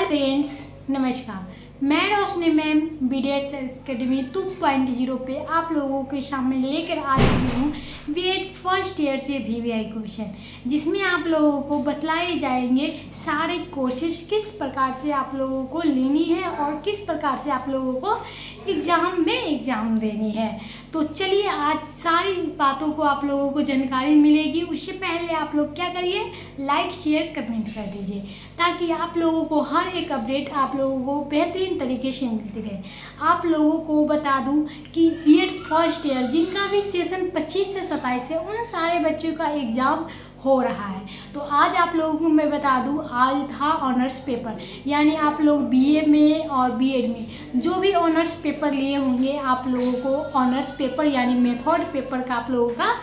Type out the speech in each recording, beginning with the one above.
Friends, नमस्कार। मैं रोशनी ma'am BDS academy 2.0 पे आप लोगों के सामने लेकर आ रही हूँ बीएड फर्स्ट ईयर से वीवीआई क्वेश्चन, जिसमें आप लोगों को बतलाए जाएंगे सारे कोर्सेज किस प्रकार से आप लोगों को लेनी है और किस प्रकार से आप लोगों को एग्ज़ाम में एग्ज़ाम देनी है। तो चलिए आज सारी बातों को आप लोगों को जानकारी मिलेगी। उससे पहले आप लोग क्या करिए, लाइक शेयर कमेंट कर दीजिए ताकि आप लोगों को हर एक अपडेट आप लोगों को बेहतरीन तरीके से मिलती रहे। आप लोगों को बता दूं कि बीएड फर्स्ट ईयर जिनका भी सेशन 25 से 27 है, उन सारे बच्चों का एग्ज़ाम हो रहा है। तो आज आप लोगों को मैं बता दूं, आज था ऑनर्स पेपर, यानी आप लोग बीए में और बीएड में जो भी ऑनर्स पेपर लिए होंगे, आप लोगों को ऑनर्स पेपर यानी मेथड पेपर का आप लोगों का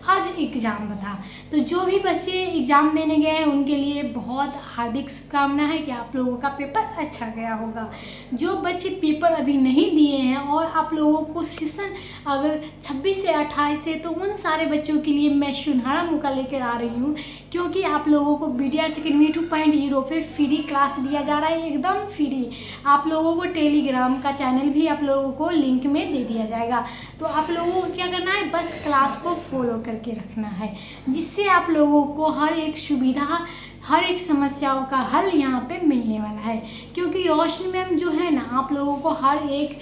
आज एग्ज़ाम था। तो जो भी बच्चे एग्ज़ाम देने गए हैं उनके लिए बहुत हार्दिक शुभकामना है कि आप लोगों का पेपर अच्छा गया होगा। जो बच्चे पेपर अभी नहीं दिए हैं और आप लोगों को सेशन अगर 26 से 28 से, तो उन सारे बच्चों के लिए मैं सुनहरा मौका लेकर आ रही हूँ, क्योंकि आप लोगों को बीडीएस एकेडमी 2.0 पे फ्री क्लास दिया जा रहा है, एकदम फ्री। आप लोगों को टेलीग्राम का चैनल भी आप लोगों को लिंक में दे दिया जाएगा। तो आप लोगों को क्या करना है, बस क्लास को फॉलो करके रखना है, जिससे आप लोगों को हर एक सुविधा, हर एक समस्याओं का हल यहाँ पे मिलने वाला है। क्योंकि रोशनी मैम जो है ना, आप लोगों को हर एक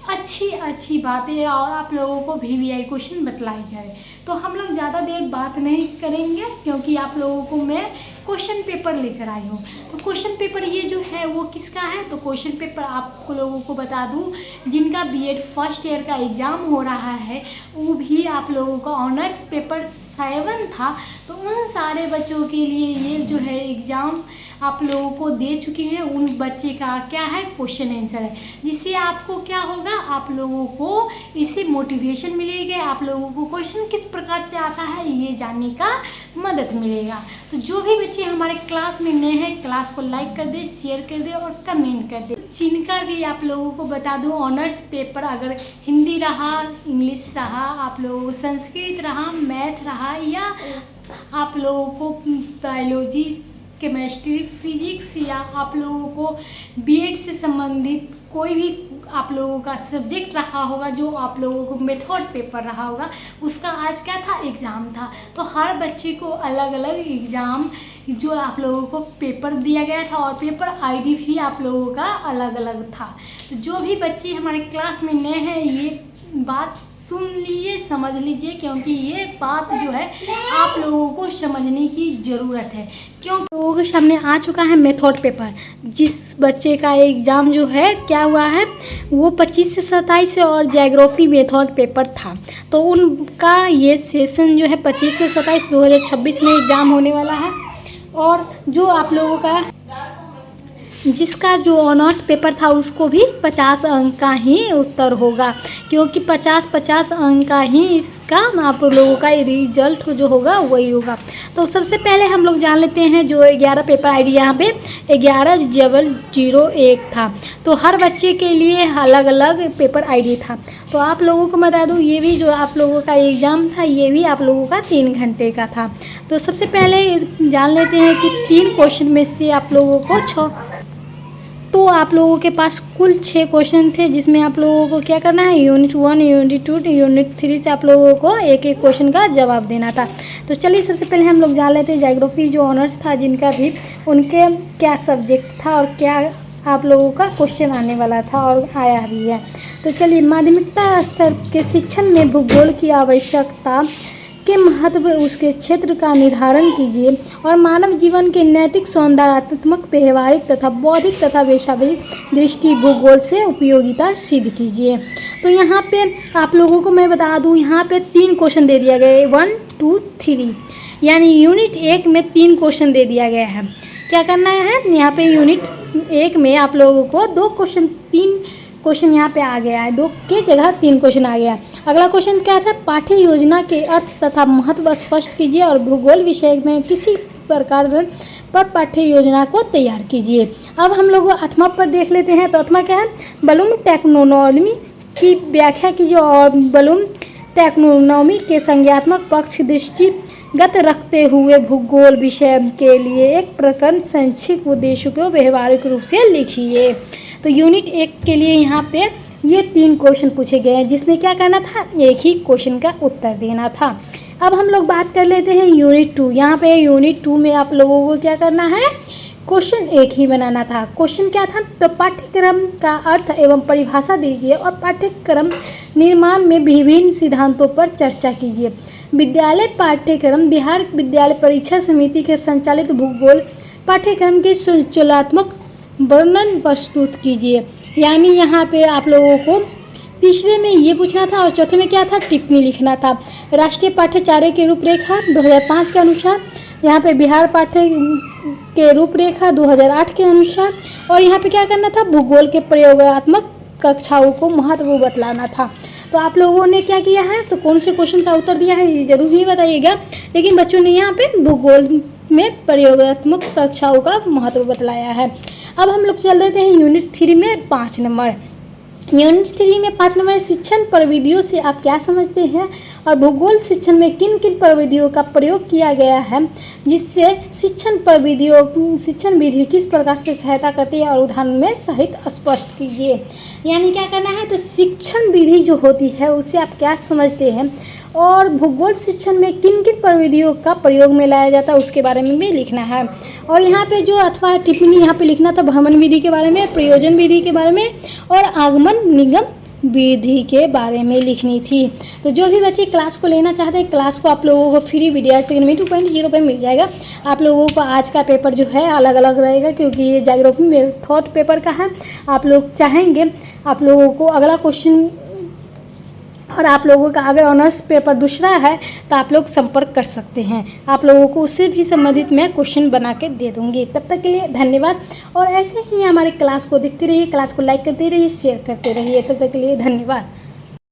अच्छी बातें और आप लोगों को वीवीआई क्वेश्चन बतलाई जाए। तो हम लोग ज़्यादा देर बात नहीं करेंगे, क्योंकि आप लोगों को मैं क्वेश्चन पेपर लेकर आई हूँ। तो क्वेश्चन पेपर ये जो है वो किसका है, तो क्वेश्चन पेपर आप लोगों को बता दूँ, जिनका बीएड फर्स्ट ईयर का एग्ज़ाम हो रहा है, वो भी आप लोगों का ऑनर्स पेपर 7 था। तो उन सारे बच्चों के लिए ये जो है एग्ज़ाम आप लोगों को दे चुके हैं, उन बच्चे का क्या है क्वेश्चन आंसर है, जिससे आपको क्या होगा, आप लोगों को इससे मोटिवेशन मिलेगा, आप लोगों को क्वेश्चन किस प्रकार से आता है ये जानने का मदद मिलेगा। तो जो भी बच्चे हमारे क्लास में नए हैं, क्लास को लाइक कर दे, शेयर कर दे और कमेंट कर दे। जिनका भी आप लोगों को बता दूं ऑनर्स पेपर अगर हिंदी रहा, इंग्लिश रहा, आप लोगों को संस्कृत रहा, मैथ रहा, या आप लोगों को बायोलॉजी, केमिस्ट्री, फिजिक्स, या आप लोगों को बीएड से संबंधित कोई भी आप लोगों का सब्जेक्ट रहा होगा, जो आप लोगों को मेथड पेपर रहा होगा, उसका आज क्या था, एग्ज़ाम था। तो हर बच्चे को अलग अलग एग्ज़ाम जो आप लोगों को पेपर दिया गया था और पेपर आईडी भी आप लोगों का अलग अलग था। तो जो भी बच्चे हमारे क्लास में नए हैं, ये बात सुन लीजिए, समझ लीजिए, क्योंकि ये बात जो है आप लोगों को समझने की ज़रूरत है। क्योंकि लोगों के सामने आ चुका है मेथड पेपर, जिस बच्चे का एग्ज़ाम जो है क्या हुआ है, वो 25 से 27 और ज्योग्राफी मेथड पेपर था। तो उनका ये सेशन जो है 25 से 27 2026 में एग्ज़ाम होने वाला है। और जो आप लोगों का जिसका जो ऑनर्स पेपर था उसको भी 50 अंक का ही उत्तर होगा, क्योंकि 50 अंक का ही इसका आप लोगों का रिजल्ट जो होगा वही होगा। तो सबसे पहले हम लोग जान लेते हैं जो 11 पेपर आईडी यहाँ पे 1101 था। तो हर बच्चे के लिए अलग अलग पेपर आईडी था। तो आप लोगों को बता दूँ, ये भी जो आप लोगों का एग्ज़ाम था, ये भी आप लोगों का 3 घंटे का था। तो सबसे पहले जान लेते हैं कि 3 क्वेश्चन में से आप लोगों को तो आप लोगों के पास कुल 6 क्वेश्चन थे, जिसमें आप लोगों को क्या करना है, यूनिट 1, यूनिट 2, यूनिट 3 से आप लोगों को एक एक क्वेश्चन का जवाब देना था। तो चलिए सबसे पहले हम लोग जान लेते हैं ज्योग्राफी जो ऑनर्स था, जिनका भी उनके क्या सब्जेक्ट था और क्या आप लोगों का क्वेश्चन आने वाला था और आया भी है। तो चलिए, माध्यमिकता स्तर के शिक्षण में भूगोल की आवश्यकता के महत्व, उसके क्षेत्र का निर्धारण कीजिए और मानव जीवन के नैतिक, सौंदर्यात्मक, व्यवहारिक तथा बौद्धिक तथा पेशेवर दृष्टि भूगोल से उपयोगिता सिद्ध कीजिए। तो यहाँ पे आप लोगों को मैं बता दूँ, यहाँ पे 3 क्वेश्चन दे दिया गया है, 1, 2, 3, यानी यूनिट 1 में 3 क्वेश्चन दे दिया गया है। क्या करना है, यहाँ पे यूनिट 1 में आप लोगों को 3 क्वेश्चन यहाँ पे आ गया है, 2 की जगह 3 क्वेश्चन आ गया। अगला क्वेश्चन क्या था, पाठ्य योजना के अर्थ तथा महत्व स्पष्ट कीजिए और भूगोल विषय में किसी प्रकार पर पाठ्य योजना को तैयार कीजिए। अब हम लोग अथमा पर देख लेते हैं। तो अथमा क्या है, ब्लूम टैक्सोनॉमी की व्याख्या कीजिए और ब्लूम टैक्सोनॉमी के संज्ञात्मक पक्ष, दृष्टि गत रखते हुए भूगोल विषय के लिए एक प्रकरण संक्षिप्त उद्देश्यों को व्यवहारिक रूप से लिखिए। तो यूनिट 1 के लिए यहाँ पे ये 3 क्वेश्चन पूछे गए हैं, जिसमें क्या करना था, एक ही क्वेश्चन का उत्तर देना था। अब हम लोग बात कर लेते हैं यूनिट 2। यहाँ पे यूनिट 2 में आप लोगों को क्या करना है, क्वेश्चन एक ही बनाना था। क्वेश्चन क्या था, तो पाठ्यक्रम का अर्थ एवं परिभाषा दीजिए और पाठ्यक्रम निर्माण में विभिन्न सिद्धांतों पर चर्चा कीजिए। विद्यालय पाठ्यक्रम बिहार विद्यालय परीक्षा समिति के संचालित भूगोल पाठ्यक्रम के संचलनात्मक वर्णन प्रस्तुत कीजिए। यानी यहाँ पे आप लोगों को तीसरे में ये पूछना था और चौथे में क्या था, टिप्पणी लिखना था। राष्ट्रीय पाठ्यचर्या की रूपरेखा 2005 के अनुसार, यहाँ पे बिहार पाठ्य के रूपरेखा 2008 के अनुसार, और यहाँ पे क्या करना था, भूगोल के प्रयोगात्मक कक्षाओं को महत्व बतलाना था। तो आप लोगों ने क्या किया है, तो कौन से क्वेश्चन का उत्तर दिया है ये जरूर ही बताइएगा। लेकिन बच्चों ने यहाँ पे भूगोल में प्रयोगात्मक कक्षाओं का महत्व बतलाया है। अब हम लोग चल रहे हैं यूनिट 3 में 5 नंबर। यूनिट 3 में 5 नंबर शिक्षण प्रविधियों से आप क्या समझते हैं और भूगोल शिक्षण में किन किन प्रविधियों का प्रयोग किया गया है, जिससे शिक्षण विधि किस प्रकार से सहायता करती है और उदाहरण में सहित स्पष्ट कीजिए। यानी क्या करना है, तो शिक्षण विधि जो होती है उससे आप क्या समझते हैं और भूगोल शिक्षण में किन किन प्रविधियों का प्रयोग में लाया जाता है उसके बारे में भी लिखना है। और यहाँ पे जो अथवा टिप्पणी यहाँ पे लिखना था भ्रमण विधि के बारे में, प्रयोजन विधि के बारे में और आगमन निगम विधि के बारे में लिखनी थी। तो जो भी बच्चे क्लास को लेना चाहते हैं, क्लास को आप लोगों को फ्री विद्यार्थी अकेडमी 2.0 पे मिल जाएगा। आप लोगों को आज का पेपर जो है अलग अलग रहेगा, क्योंकि ये ज्योग्राफी में थॉट पेपर का है। आप लोग चाहेंगे आप लोगों को अगला क्वेश्चन और आप लोगों का अगर ऑनर्स पेपर दूसरा है तो आप लोग संपर्क कर सकते हैं। आप लोगों को उससे भी संबंधित मैं क्वेश्चन बना के दे दूँगी। तब तक के लिए धन्यवाद। और ऐसे ही हमारे क्लास को देखते रहिए, क्लास को लाइक करते रहिए, शेयर करते रहिए। तब तक के लिए धन्यवाद।